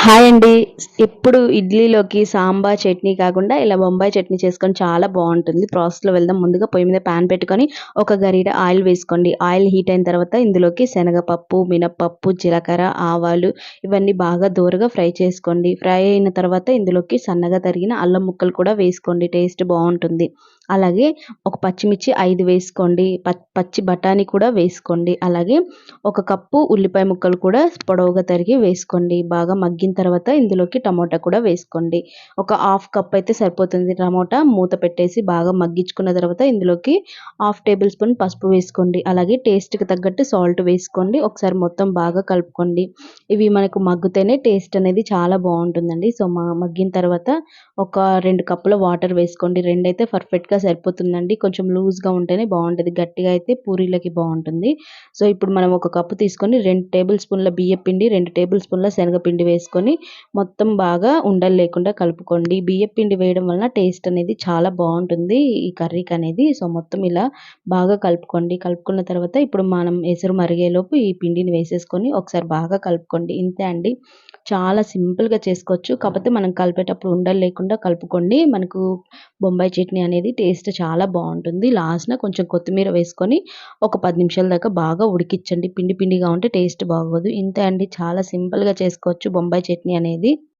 Hi అండి. ఎప్పుడు ఇడ్లీలోకి సాంబార్ చట్నీ కాకుండా ఇలా బొంబాయి చట్నీ చేసుకొని చాలా బావుంటుంది. ప్రాసెస్‌లో వెళ్దాం. ముందుగా పొయ్యి మీద పాన్ పెట్టుకొని ఒక గరిటె ఆయిల్ వేసుకోండి. ఆయిల్ హీట్ అయిన తర్వాత ఇందులోకి శనగపప్పు, మినపప్పు, జీలకర్ర, ఆవాలు ఇవన్నీ బాగా దోరగా ఫ్రై చేసుకోండి. ఫ్రై అయిన తర్వాత ఇందులోకి సన్నగా తరిగిన అల్లం ముక్కలు కూడా వేసుకోండి. టేస్ట్ బావుంటుంది. అలాగే ఒక పచ్చిమిర్చి 5 వేసుకోండి. పచ్చి బఠానీ కూడా వేసుకోండి. అలాగే ఒక కప్పు ఉల్లిపాయ ముక్కలు కూడా పొడవుగా తరిగి వేసుకోండి. బాగా మగ్గిన తర్వాత ఇందులోకి టమోటా కూడా వేసుకోండి. ఒక హాఫ్ కప్ అయితే సరిపోతుంది టమోటా. మూత పెట్టేసి బాగా మగ్గించుకున్న తర్వాత ఇందులోకి హాఫ్ టేబుల్ స్పూన్ పసుపు వేసుకోండి. అలాగే టేస్ట్‌కి తగ్గట్టు సాల్ట్ వేసుకోండి. ఒకసారి మొత్తం బాగా కలుపుకోండి. ఇవి మనకు మగ్గితేనే టేస్ట్ అనేది చాలా బావుంటుందండి. సో, మగ్గిన తర్వాత ఒక 2 కప్పుల వాటర్ వేసుకోండి. 2 అయితే పర్ఫెక్ట్‌గా సరిపోతుందండి. కొంచెం లూజ్‌గా ఉంటేనే బావుంటది. గట్టిగా అయితే పూరీలకి బావుంటుంది. సో, ఇప్పుడు మనం ఒక కప్పు తీసుకొని 2 టేబుల్ స్పూన్ల బియ్యపిండి, 2 టేబుల్ స్పూన్ల శనగపిండి వేసుకొని మొత్తం బాగా ఉండలు లేకుండా కలుపుకోండి. బియ్యపిండి వేయడం వలన టేస్ట్ అనేది చాలా బావుంటుంది ఈ కర్రీకనేది. సో, మొత్తం ఇలా బాగా కలుపుకోండి. కలుపుకున్న తర్వాత ఇప్పుడు మనం ఎసరు మరిగేలోపు ఈ పిండిని వేసేసుకొని ఒకసారి బాగా కలుపుకోండి. ఇంతే అండి. చాలా సింపుల్‌గా చేసుకోవచ్చు. కాపోతే మనం కలిపేటప్పుడు ఉండలు లేకుండా కలుపుకోండి. మనకు బొంబాయి చట్నీ అనేది టేస్ట్ చాలా బావుంటుంది. లాస్ట్‌న కొంచెం కొత్తిమీర వేసుకొని ఒక 10 నిమిషాల దాకా బాగా ఉడికిచ్చండి. పిండి పిండిగా ఉంటే టేస్ట్ బాగోదు. ఇంతే అండి. చాలా సింపుల్‌గా చేసుకోవచ్చు బొంబాయి చట్నీ అనేది.